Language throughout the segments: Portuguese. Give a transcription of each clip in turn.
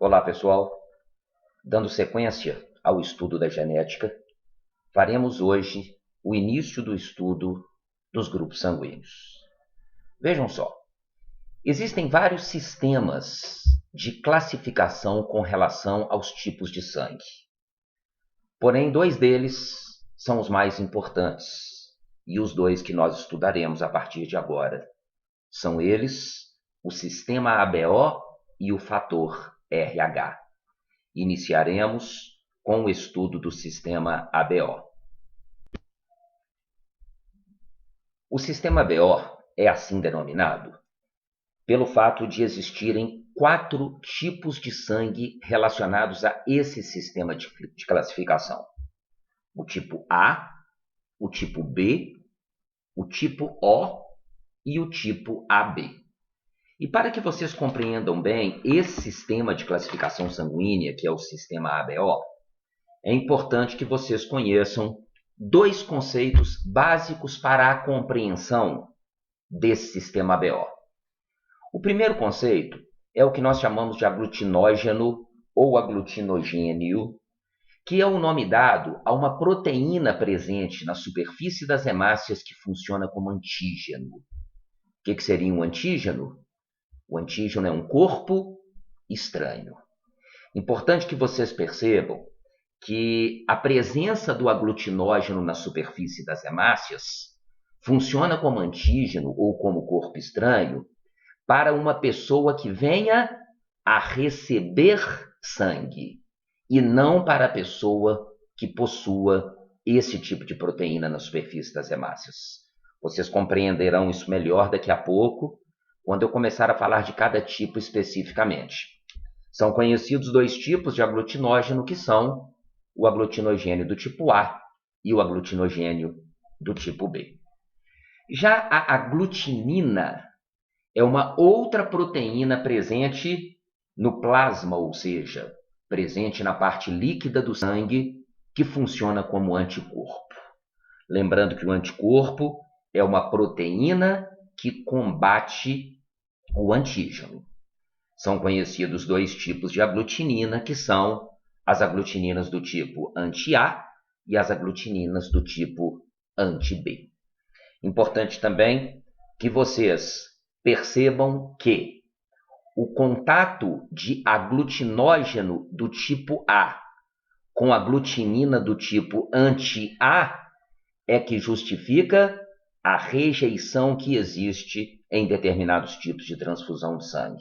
Olá, pessoal. Dando sequência ao estudo da genética, faremos hoje o início do estudo dos grupos sanguíneos. Vejam só, existem vários sistemas de classificação com relação aos tipos de sangue. Porém, dois deles são os mais importantes, e os dois que nós estudaremos a partir de agora. São eles o sistema ABO e o fator RH. Iniciaremos com o estudo do sistema ABO. O sistema ABO é assim denominado pelo fato de existirem 4 tipos de sangue relacionados a esse sistema de classificação. O tipo A, o tipo B, o tipo O e o tipo AB. E para que vocês compreendam bem esse sistema de classificação sanguínea, que é o sistema ABO, é importante que vocês conheçam 2 conceitos básicos para a compreensão desse sistema ABO. O primeiro conceito é o que nós chamamos de aglutinógeno ou aglutinogênio, que é o nome dado a uma proteína presente na superfície das hemácias que funciona como antígeno. O que seria um antígeno? O antígeno é um corpo estranho. Importante que vocês percebam que a presença do aglutinógeno na superfície das hemácias funciona como antígeno ou como corpo estranho para uma pessoa que venha a receber sangue e não para a pessoa que possua esse tipo de proteína na superfície das hemácias. Vocês compreenderão isso melhor daqui a pouco, quando eu começar a falar de cada tipo especificamente. São conhecidos 2 tipos de aglutinógeno, que são o aglutinogênio do tipo A e o aglutinogênio do tipo B. Já a aglutinina é uma outra proteína presente no plasma, ou seja, presente na parte líquida do sangue, que funciona como anticorpo. Lembrando que o anticorpo é uma proteína que combate o antígeno. São conhecidos 2 tipos de aglutinina, que são as aglutininas do tipo anti-A e as aglutininas do tipo anti-B. Importante também que vocês percebam que o contato de aglutinógeno do tipo A com aglutinina do tipo anti-A é que justifica a rejeição que existe em determinados tipos de transfusão de sangue.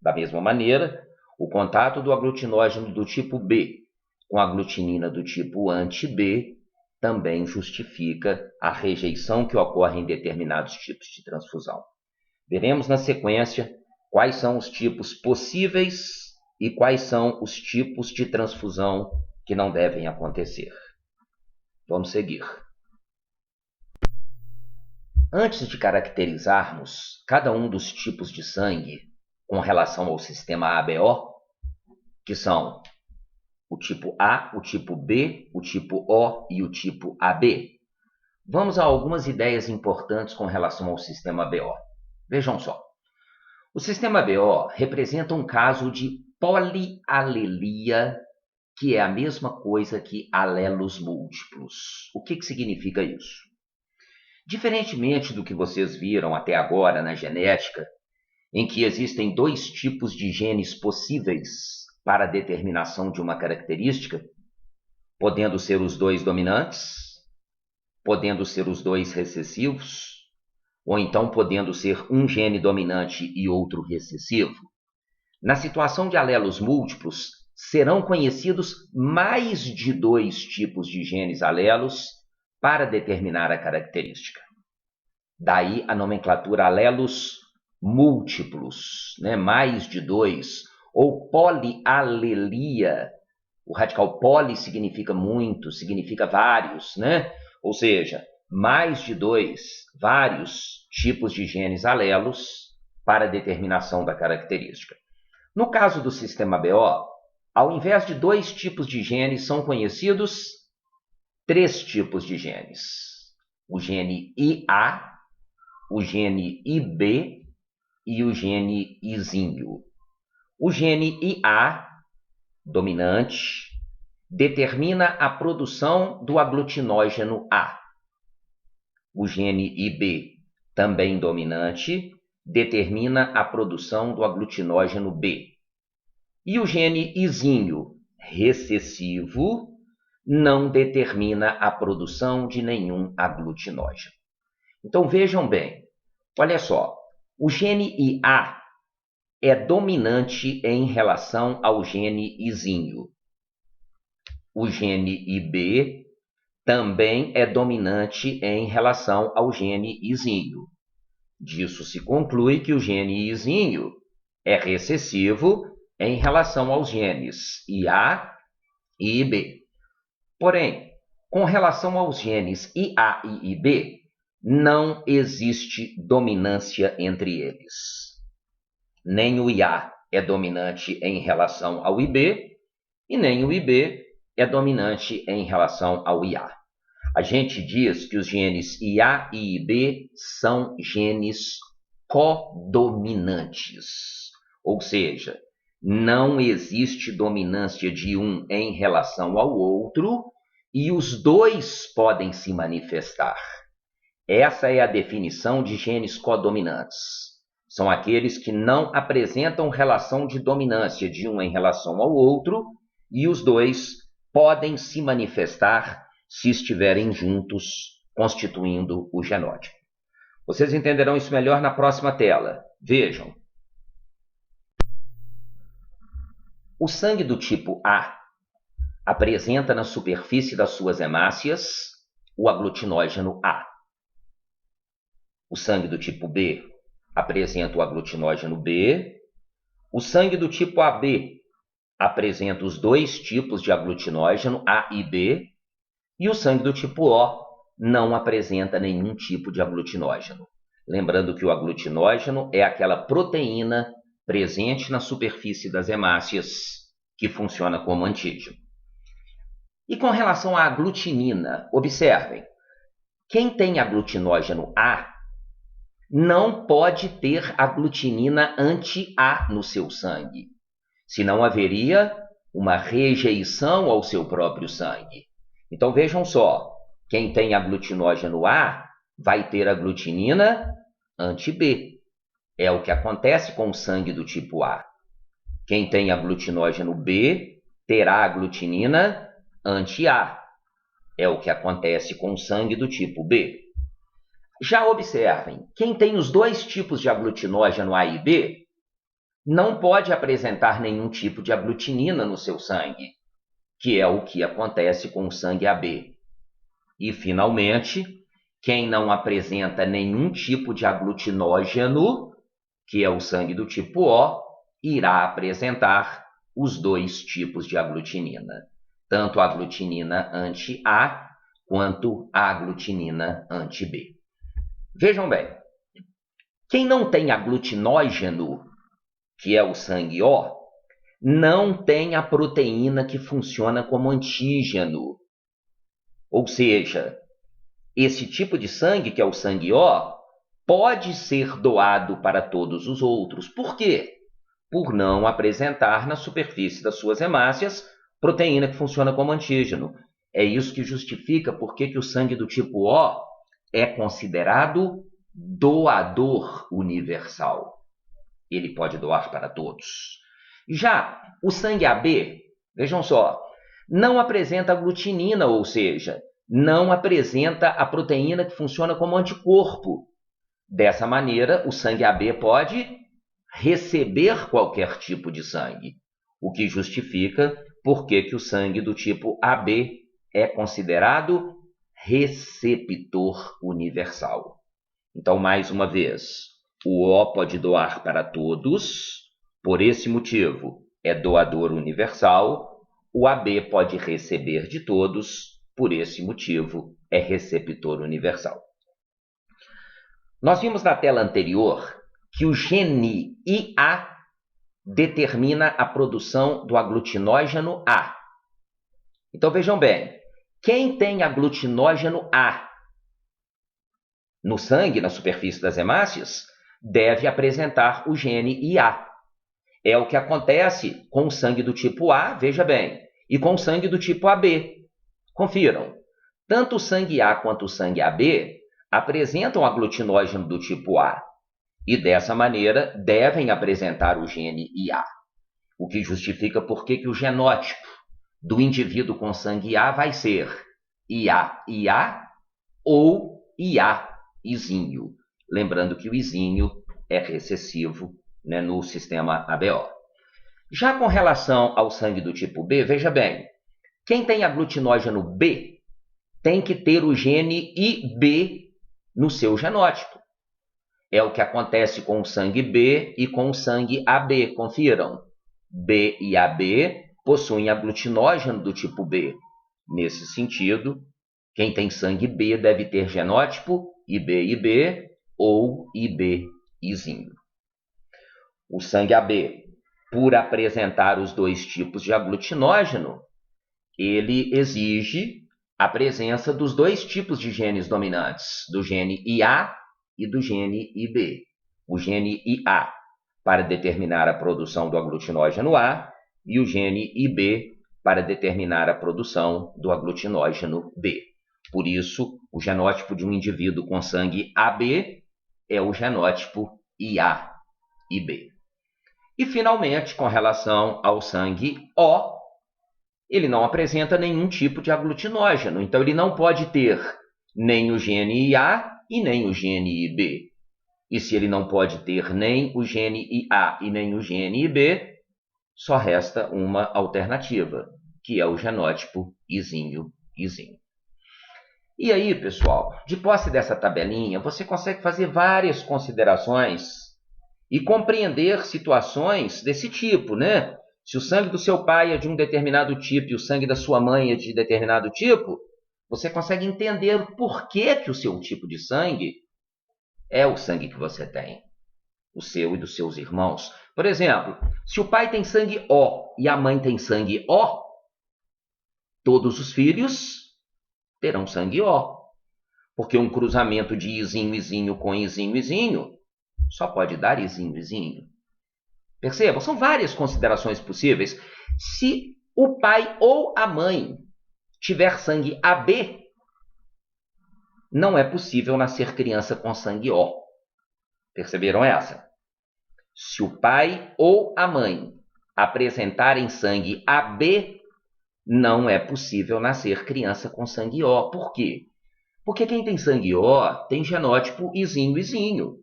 Da mesma maneira, o contato do aglutinógeno do tipo B com a aglutinina do tipo anti-B também justifica a rejeição que ocorre em determinados tipos de transfusão. Veremos na sequência quais são os tipos possíveis e quais são os tipos de transfusão que não devem acontecer. Vamos seguir. Antes de caracterizarmos cada um dos tipos de sangue com relação ao sistema ABO, que são o tipo A, o tipo B, o tipo O e o tipo AB, vamos a algumas ideias importantes com relação ao sistema ABO. Vejam só. O sistema ABO representa um caso de polialelia, que é a mesma coisa que alelos múltiplos. O que significa isso? Diferentemente do que vocês viram até agora na genética, em que existem 2 tipos de genes possíveis para a determinação de uma característica, podendo ser os 2 dominantes, podendo ser os 2 recessivos, ou então podendo ser um gene dominante e outro recessivo. Na situação de alelos múltiplos, serão conhecidos mais de 2 tipos de genes alelos para determinar a característica. Daí a nomenclatura alelos múltiplos, mais de 2, ou polialelia. O radical poli significa muito, significa vários, Ou seja, mais de 2, vários tipos de genes alelos para a determinação da característica. No caso do sistema ABO, ao invés de 2 tipos de genes, são conhecidos 3 tipos de genes. O gene IA, o gene IB e o gene Izinho. O gene IA dominante, determina a produção do aglutinógeno A. O gene IB, também dominante, determina a produção do aglutinógeno B. E o gene Izinho, recessivo, não determina a produção de nenhum aglutinógeno. Então vejam bem, olha só, o gene IA é dominante em relação ao gene Izinho. O gene IB também é dominante em relação ao gene Izinho. Disso se conclui que o gene Izinho é recessivo em relação aos genes IA e IB. Porém, com relação aos genes IA e IB, não existe dominância entre eles. Nem o IA é dominante em relação ao IB e nem o IB é dominante em relação ao IA. A gente diz que os genes IA e IB são genes codominantes, ou seja, não existe dominância de um em relação ao outro e os dois podem se manifestar. Essa é a definição de genes codominantes. São aqueles que não apresentam relação de dominância de um em relação ao outro e os dois podem se manifestar se estiverem juntos, constituindo o genótipo. Vocês entenderão isso melhor na próxima tela. Vejam. O sangue do tipo A apresenta na superfície das suas hemácias o aglutinógeno A. O sangue do tipo B apresenta o aglutinógeno B. O sangue do tipo AB apresenta os dois tipos de aglutinógeno, A e B. E o sangue do tipo O não apresenta nenhum tipo de aglutinógeno. Lembrando que o aglutinógeno é aquela proteína presente na superfície das hemácias que funciona como antígeno. E com relação à aglutinina, observem, quem tem aglutinógeno A não pode ter aglutinina anti-A no seu sangue, senão haveria uma rejeição ao seu próprio sangue. Então vejam só, quem tem aglutinógeno A vai ter aglutinina anti-B. É o que acontece com o sangue do tipo A. Quem tem aglutinógeno B terá aglutinina anti-A. É o que acontece com o sangue do tipo B. Já observem, quem tem os dois tipos de aglutinógeno A e B não pode apresentar nenhum tipo de aglutinina no seu sangue, que é o que acontece com o sangue AB. E, finalmente, quem não apresenta nenhum tipo de aglutinógeno, que é o sangue do tipo O, irá apresentar os dois tipos de aglutinina, tanto a aglutinina anti-A quanto a aglutinina anti-B. Vejam bem, quem não tem aglutinógeno, que é o sangue O, não tem a proteína que funciona como antígeno. Ou seja, esse tipo de sangue, que é o sangue O, pode ser doado para todos os outros. Por quê? Por não apresentar na superfície das suas hemácias proteína que funciona como antígeno. É isso que justifica por que o sangue do tipo O é considerado doador universal. Ele pode doar para todos. Já o sangue AB, vejam só, não apresenta aglutinina, ou seja, não apresenta a proteína que funciona como anticorpo. Dessa maneira, o sangue AB pode receber qualquer tipo de sangue, o que justifica por que o sangue do tipo AB é considerado receptor universal. Então, mais uma vez, o O pode doar para todos, por esse motivo é doador universal. O AB pode receber de todos, por esse motivo é receptor universal. Nós vimos na tela anterior que o gene IA determina a produção do aglutinógeno A. Então vejam bem, quem tem aglutinógeno A no sangue, na superfície das hemácias, deve apresentar o gene IA. É o que acontece com o sangue do tipo A, veja bem, e com o sangue do tipo AB. Confiram. Tanto o sangue A quanto o sangue AB apresentam aglutinógeno do tipo A e, dessa maneira, devem apresentar o gene IA, o que justifica por que o genótipo do indivíduo com sangue A vai ser IA ou IA-izinho. Lembrando que o izinho é recessivo, né, no sistema ABO. Já com relação ao sangue do tipo B, veja bem, quem tem aglutinógeno B tem que ter o gene IB no seu genótipo. É o que acontece com o sangue B e com o sangue AB, confiram. B e AB possuem aglutinógeno do tipo B. Nesse sentido, quem tem sangue B deve ter genótipo IB-IB ou IB-izinho. O sangue AB, por apresentar os dois tipos de aglutinógeno, ele exige a presença dos dois tipos de genes dominantes, do gene IA e do gene IB. O gene IA para determinar a produção do aglutinógeno A e o gene IB para determinar a produção do aglutinógeno B. Por isso, o genótipo de um indivíduo com sangue AB é o genótipo IA-IB. E, finalmente, com relação ao sangue O, ele não apresenta nenhum tipo de aglutinógeno, então ele não pode ter nem o gene IA e nem o gene IB. E se ele não pode ter nem o gene IA e nem o gene IB, só resta uma alternativa, que é o genótipo izinho-izinho. E aí, pessoal, de posse dessa tabelinha, você consegue fazer várias considerações e compreender situações desse tipo, né? Se o sangue do seu pai é de um determinado tipo e o sangue da sua mãe é de determinado tipo, você consegue entender por que o seu tipo de sangue é o sangue que você tem, o seu e dos seus irmãos. Por exemplo, se o pai tem sangue O e a mãe tem sangue O, todos os filhos terão sangue O, porque um cruzamento de izinho-izinho com izinho-izinho só pode dar izinho-izinho. Percebam, são várias considerações possíveis. Se o pai ou a mãe tiver sangue AB, não é possível nascer criança com sangue O. Perceberam essa? Se o pai ou a mãe apresentarem sangue AB, não é possível nascer criança com sangue O. Por quê? Porque quem tem sangue O tem genótipo izinho-izinho.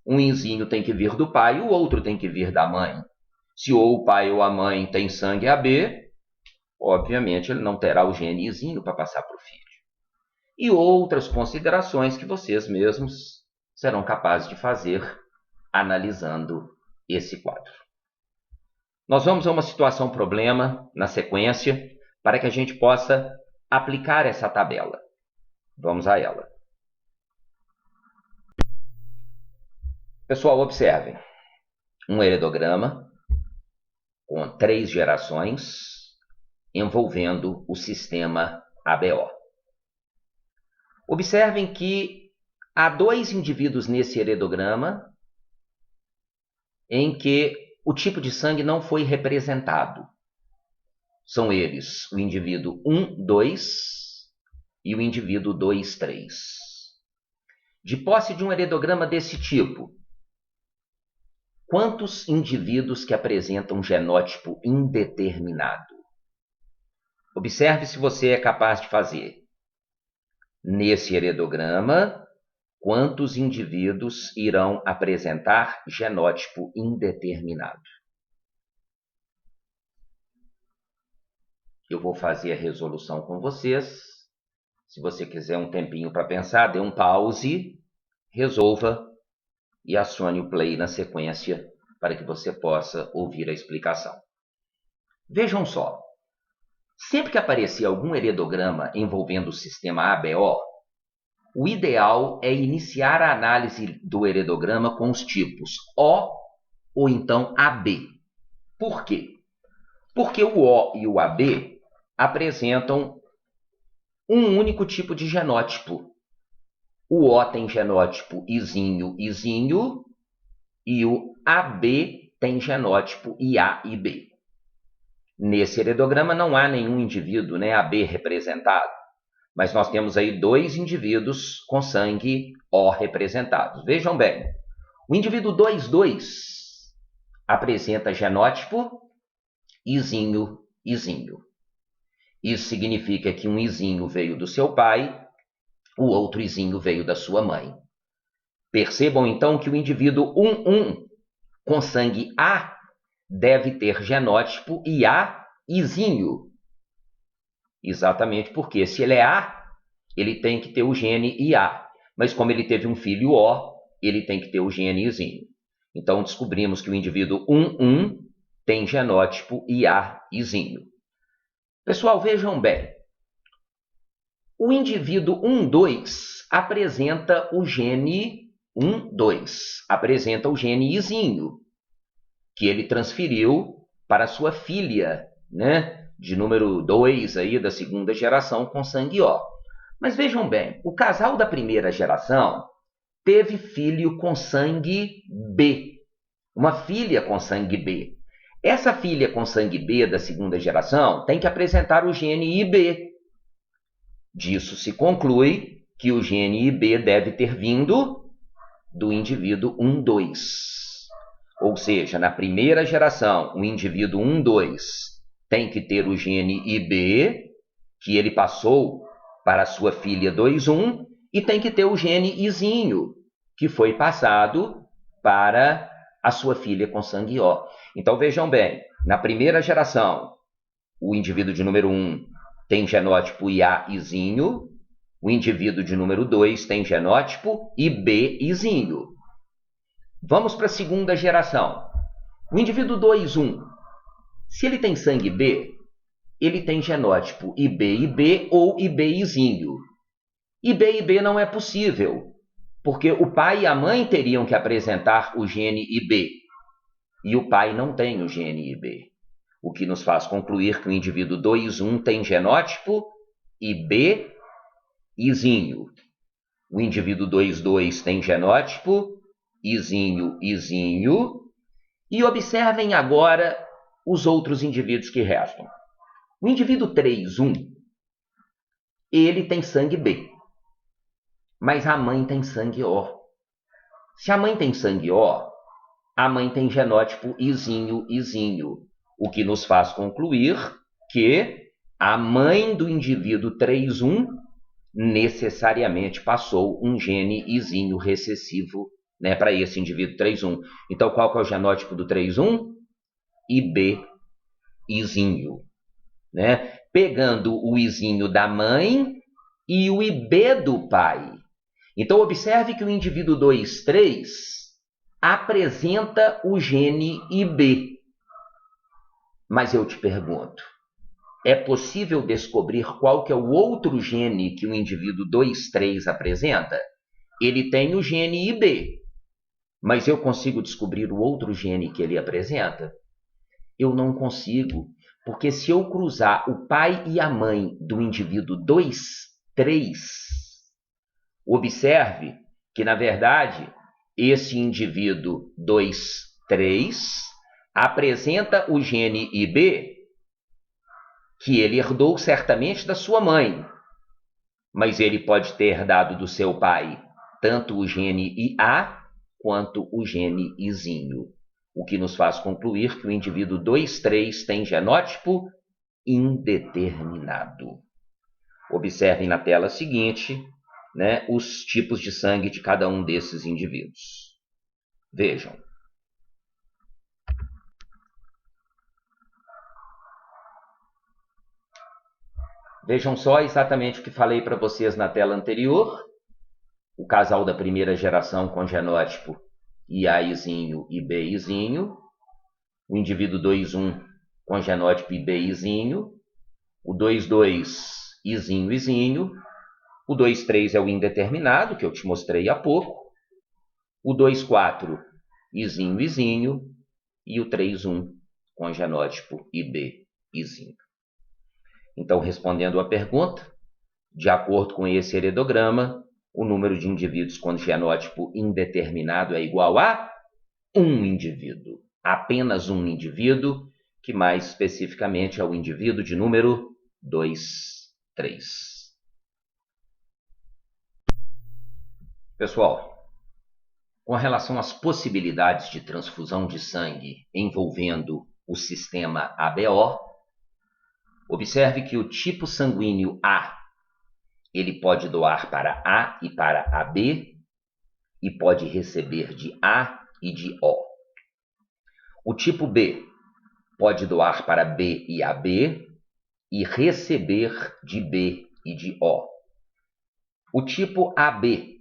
Um izinho tem que vir do pai, o outro tem que vir da mãe. Se ou o pai ou a mãe tem sangue AB, obviamente ele não terá o gene izinho para passar para o filho. E outras considerações que vocês mesmos serão capazes de fazer analisando esse quadro. Nós vamos a uma situação problema na sequência para que a gente possa aplicar essa tabela. Vamos a ela. Pessoal, observem. Um heredograma com 3 gerações envolvendo o sistema ABO. Observem que há 2 indivíduos nesse heredograma em que o tipo de sangue não foi representado. São eles o indivíduo 1, 2 e o indivíduo 2, 3. De posse de um heredograma desse tipo, quantos indivíduos que apresentam genótipo indeterminado? Observe se você é capaz de fazer. Nesse heredograma, quantos indivíduos irão apresentar genótipo indeterminado? Eu vou fazer a resolução com vocês. Se você quiser um tempinho para pensar, dê um pause, resolva e acione o play na sequência para que você possa ouvir a explicação. Vejam só, sempre que aparecer algum heredograma envolvendo o sistema ABO, o ideal é iniciar a análise do heredograma com os tipos O ou então AB. Por quê? Porque o O e o AB apresentam um único tipo de genótipo. O O tem genótipo izinho-izinho e o AB tem genótipo IA e B. Nesse heredograma não há nenhum indivíduo, né, AB representado, mas nós temos aí 2 indivíduos com sangue O representados. Vejam bem, o indivíduo 22 apresenta genótipo Izinho, Izinho. Isso significa que um Izinho veio do seu pai, o outro Izinho veio da sua mãe. Percebam então que o indivíduo 11 com sangue A deve ter genótipo IA, Izinho. Exatamente porque se ele é A, ele tem que ter o gene IA. Mas como ele teve um filho O, ele tem que ter o gene Izinho. Então descobrimos que o indivíduo 11 tem genótipo IA, Izinho. Pessoal, vejam bem. O indivíduo 12 apresenta o gene 12, apresenta o gene Izinho, que ele transferiu para sua filha, né, de número 2 aí da segunda geração com sangue O. Mas vejam bem, o casal da primeira geração teve filho com sangue B, uma filha com sangue B. Essa filha com sangue B da segunda geração tem que apresentar o gene IB. Disso se conclui que o gene IB deve ter vindo do indivíduo 12. Ou seja, na primeira geração, o indivíduo 12 tem que ter o gene IB, que ele passou para a sua filha 21, e tem que ter o gene Izinho, que foi passado para a sua filha com sangue O. Então vejam bem, na primeira geração, o indivíduo de número 1 tem genótipo IA Izinho, o indivíduo de número 2 tem genótipo IB Izinho. Vamos para a segunda geração. O indivíduo 21, se ele tem sangue B, ele tem genótipo IB-IB ou IB-Izinho. IB-IB não é possível, porque o pai e a mãe teriam que apresentar o gene IB, e o pai não tem o gene IB, o que nos faz concluir que o indivíduo 21 tem genótipo IB-Izinho. O indivíduo 22 tem genótipo Izinho, Izinho. E observem agora os outros indivíduos que restam. O indivíduo 31, ele tem sangue B, mas a mãe tem sangue O. Se a mãe tem sangue O, a mãe tem genótipo Izinho, Izinho, o que nos faz concluir que a mãe do indivíduo 31 necessariamente passou um gene Izinho recessivo, né, para esse indivíduo 31. Então, qual que é o genótipo do 31? IB, Izinho. Né? Pegando o Izinho da mãe e o IB do pai. Então, observe que o indivíduo 23 apresenta o gene IB. Mas eu te pergunto, é possível descobrir qual que é o outro gene que o indivíduo 23 apresenta? Ele tem o gene IB, mas eu consigo descobrir o outro gene que ele apresenta? Eu não consigo, porque se eu cruzar o pai e a mãe do indivíduo 23, observe que, na verdade, esse indivíduo 23 apresenta o gene IB, que ele herdou certamente da sua mãe, mas ele pode ter herdado do seu pai tanto o gene IA quanto o gene Izinho, o que nos faz concluir que o indivíduo 23 tem genótipo indeterminado. Observem na tela seguinte, né, os tipos de sangue de cada um desses indivíduos. Vejam. Vejam só exatamente o que falei para vocês na tela anterior. O casal da primeira geração com genótipo IA-Izinho e B-Izinho. O indivíduo 21 com genótipo IB-Izinho. O 22, Izinho-Izinho. O 23 é o indeterminado, que eu te mostrei há pouco. O 24, Izinho-Izinho. E o 31 com genótipo IB-Izinho. Então, respondendo à pergunta, de acordo com esse heredograma, o número de indivíduos com genótipo indeterminado é igual a 1 indivíduo. apenas um indivíduo, que mais especificamente é o indivíduo de número 23. Pessoal, com relação às possibilidades de transfusão de sangue envolvendo o sistema ABO, observe que o tipo sanguíneo A, ele pode doar para A e para AB, e pode receber de A e de O. O tipo B pode doar para B e AB e receber de B e de O. O tipo AB,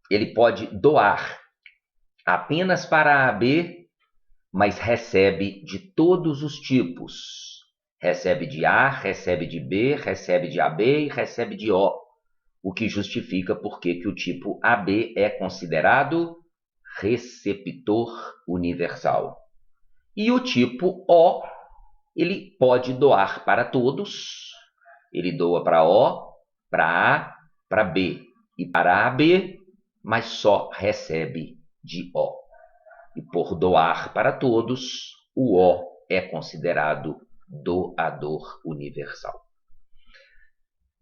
ele pode doar apenas para AB, mas recebe de todos os tipos. Recebe de A, recebe de B, recebe de AB e recebe de O, o que justifica porque que o tipo AB é considerado receptor universal. E o tipo O, ele pode doar para todos, ele doa para O, para A, para B e para AB, mas só recebe de O. E por doar para todos, o O é considerado doador universal.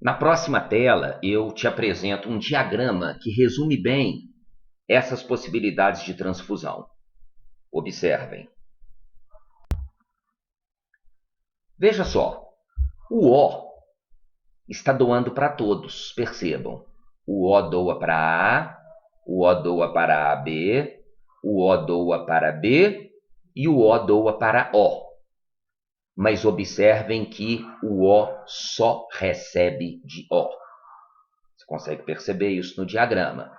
Na próxima tela, eu te apresento um diagrama que resume bem essas possibilidades de transfusão. Observem. Veja só, o O está doando para todos, percebam. O O doa para A, o O doa para AB, o O doa para B e o O doa para O. Mas observem que o O só recebe de O. Você consegue perceber isso no diagrama.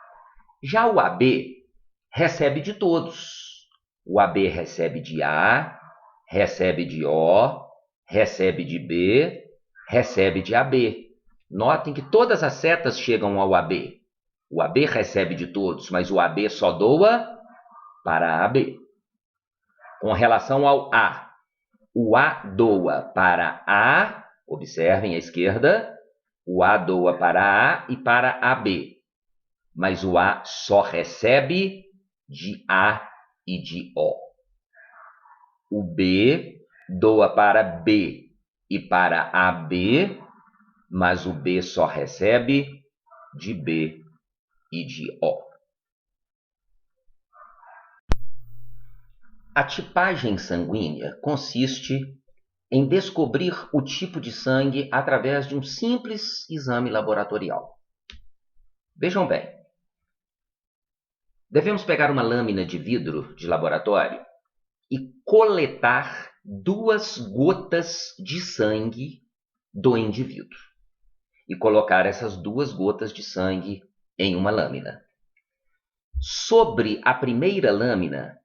Já o AB recebe de todos. O AB recebe de A, recebe de O, recebe de B, recebe de AB. Notem que todas as setas chegam ao AB. O AB recebe de todos, mas o AB só doa para AB. Com relação ao A, o A doa para A, observem à esquerda, o A doa para A e para AB, mas o A só recebe de A e de O. O B doa para B e para AB, mas o B só recebe de B e de O. A tipagem sanguínea consiste em descobrir o tipo de sangue através de um simples exame laboratorial. Vejam bem, devemos pegar uma lâmina de vidro de laboratório e coletar 2 gotas de sangue do indivíduo e colocar essas 2 gotas de sangue em uma lâmina. Sobre a primeira lâmina,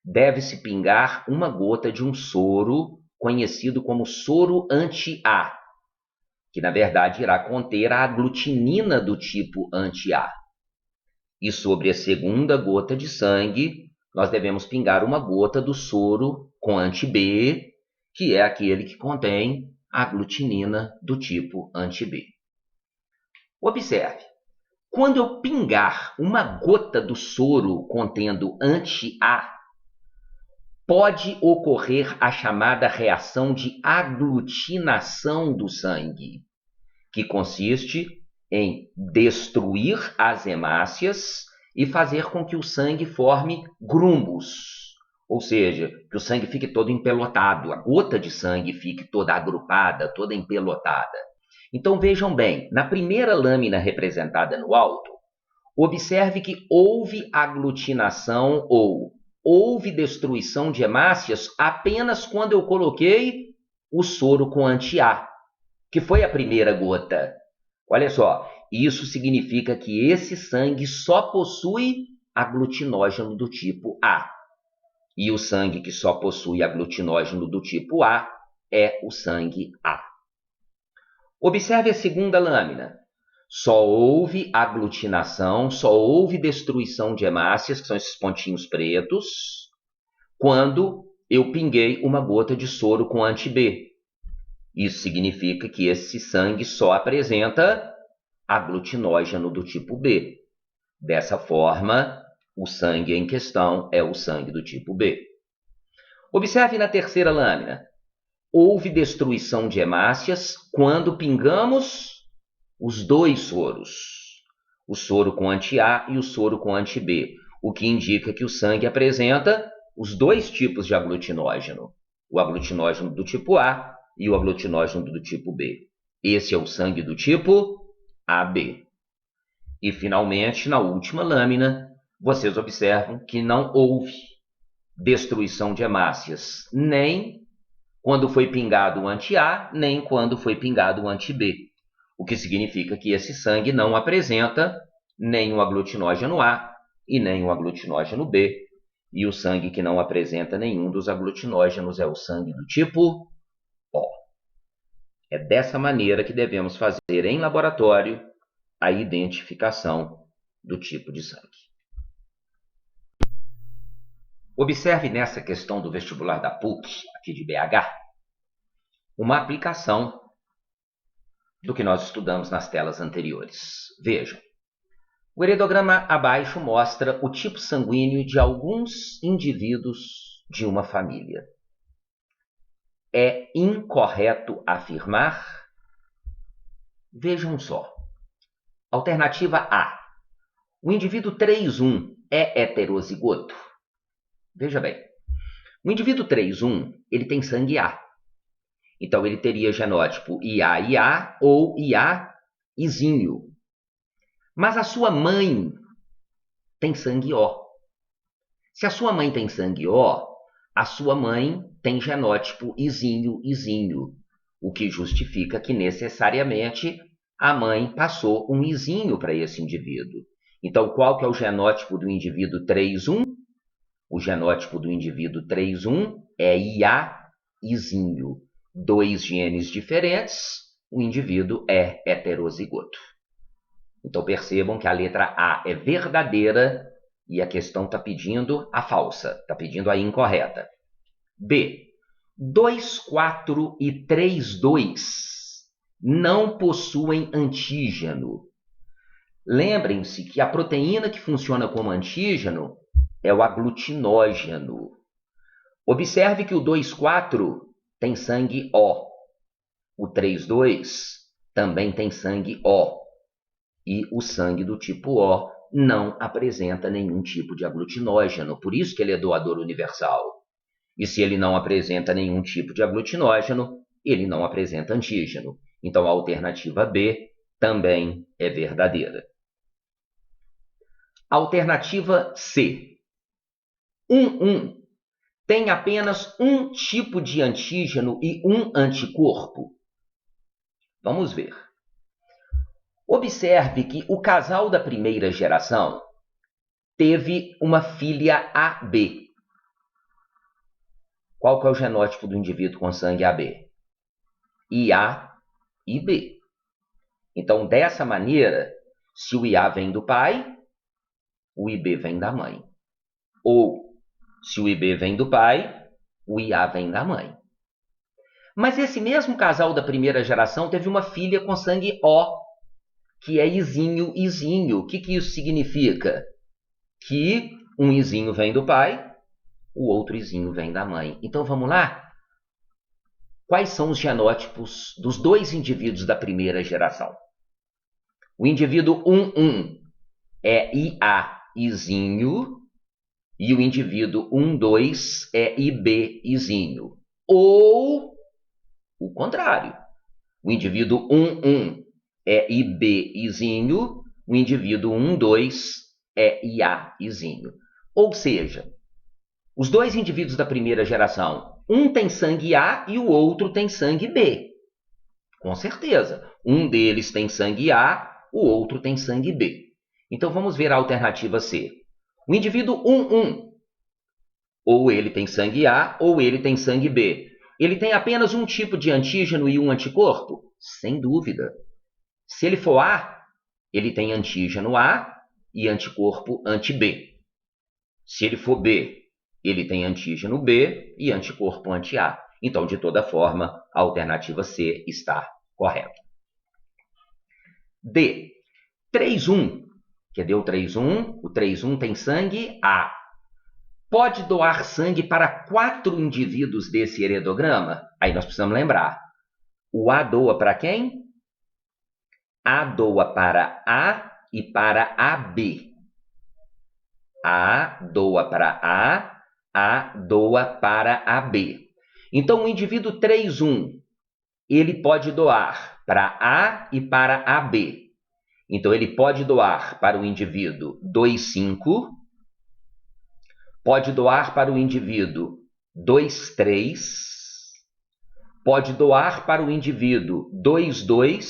deve-se pingar uma gota de um soro conhecido como soro anti-A, que na verdade irá conter a aglutinina do tipo anti-A. E sobre a segunda gota de sangue, nós devemos pingar uma gota do soro com anti-B, que é aquele que contém a aglutinina do tipo anti-B. Observe, quando eu pingar uma gota do soro contendo anti-A, pode ocorrer a chamada reação de aglutinação do sangue, que consiste em destruir as hemácias e fazer com que o sangue forme grumbos, ou seja, que o sangue fique todo empelotado, a gota de sangue fique toda agrupada, toda empelotada. Então vejam bem, na primeira lâmina representada no alto, observe que houve aglutinação ou houve destruição de hemácias apenas quando eu coloquei o soro com anti-A, que foi a primeira gota. Olha só, isso significa que esse sangue só possui aglutinógeno do tipo A. E o sangue que só possui aglutinógeno do tipo A é o sangue A. Observe a segunda lâmina. Só houve aglutinação, só houve destruição de hemácias, que são esses pontinhos pretos, quando eu pinguei uma gota de soro com anti-B. Isso significa que esse sangue só apresenta aglutinógeno do tipo B. Dessa forma, o sangue em questão é o sangue do tipo B. Observe na terceira lâmina. Houve destruição de hemácias quando pingamos os dois soros. O soro com anti-A e o soro com anti-B, o que indica que o sangue apresenta os dois tipos de aglutinógeno, o aglutinógeno do tipo A e o aglutinógeno do tipo B. Esse é o sangue do tipo AB. E, finalmente, na última lâmina, vocês observam que não houve destruição de hemácias, nem quando foi pingado o anti-A, nem quando foi pingado o anti-B, o que significa que esse sangue não apresenta nem o aglutinógeno A e nem o aglutinógeno B, e o sangue que não apresenta nenhum dos aglutinógenos é o sangue do tipo O. É dessa maneira que devemos fazer em laboratório a identificação do tipo de sangue. Observe nessa questão do vestibular da PUC, aqui de BH, uma aplicação do que nós estudamos nas telas anteriores. Vejam, o heredograma abaixo mostra o tipo sanguíneo de alguns indivíduos de uma família. É incorreto afirmar? Vejam só. Alternativa A. O indivíduo 3,1 é heterozigoto? Veja bem. O indivíduo 3,1, ele tem sangue A. Então, ele teria genótipo IA-IA ou IA-izinho. Mas a sua mãe tem sangue O. Se a sua mãe tem sangue O, a sua mãe tem genótipo izinho-izinho, o que justifica que necessariamente a mãe passou um izinho para esse indivíduo. Então, qual que é o genótipo do indivíduo 3,1? O genótipo do indivíduo 3,1 é IA-izinho. 2 genes diferentes, o indivíduo é heterozigoto. Então percebam que a letra A é verdadeira e a questão está pedindo a falsa, está pedindo a incorreta. B. 2,4 e 3,2 não possuem antígeno. Lembrem-se que a proteína que funciona como antígeno é o aglutinógeno. Observe que o 2,4 tem sangue O. O 3,2 também tem sangue O. E o sangue do tipo O não apresenta nenhum tipo de aglutinógeno, por isso que ele é doador universal. E se ele não apresenta nenhum tipo de aglutinógeno, ele não apresenta antígeno. Então a alternativa B também é verdadeira. Alternativa C. 1,1 tem apenas um tipo de antígeno e um anticorpo. Vamos ver. Observe que o casal da primeira geração teve uma filha AB. Qual que é o genótipo do indivíduo com sangue AB? IA e B. Então, dessa maneira, se o IA vem do pai, o IB vem da mãe. Ou, se o IB vem do pai, o IA vem da mãe. Mas esse mesmo casal da primeira geração teve uma filha com sangue O, que é izinho-izinho. O que isso significa? Que um izinho vem do pai, o outro izinho vem da mãe. Então, vamos lá? Quais são os genótipos dos dois indivíduos da primeira geração? O indivíduo 1,1 é IA-izinho e o indivíduo 1,2 é IB-izinho. Ou o contrário. O indivíduo 1,1 é IB-izinho, o indivíduo 1,2 é IA-izinho. Ou seja, os dois indivíduos da primeira geração, um tem sangue A e o outro tem sangue B. Com certeza. Um deles tem sangue A, o outro tem sangue B. Então vamos ver a alternativa C. O indivíduo 1,1, ou ele tem sangue A, ou ele tem sangue B. Ele tem apenas um tipo de antígeno e um anticorpo? Sem dúvida. Se ele for A, ele tem antígeno A e anticorpo anti-B. Se ele for B, ele tem antígeno B e anticorpo anti-A. Então, de toda forma, a alternativa C está correta. D. 3,1. Cadê o 3,1? O 3,1 tem sangue A. pode doar sangue para 4 indivíduos desse heredograma? Aí nós precisamos lembrar. O A doa para quem? A doa para A e para AB. A doa para A doa para AB. Então, o indivíduo 3,1, ele pode doar para A e para AB. Então, ele pode doar para o indivíduo 2,5, pode doar para o indivíduo 2,3, pode doar para o indivíduo 2,2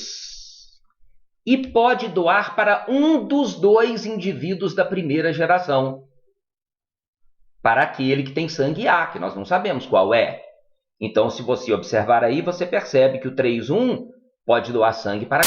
e pode doar para um dos 2 indivíduos da primeira geração, para aquele que tem sangue A, que nós não sabemos qual é. Então, se você observar aí, você percebe que o 3,1 pode doar sangue para...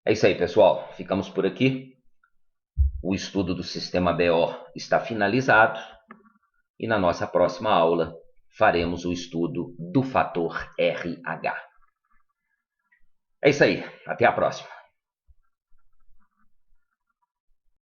É isso aí, pessoal. Ficamos por aqui. O estudo do sistema BO está finalizado e na nossa próxima aula faremos o estudo do fator RH. É isso aí. Até a próxima.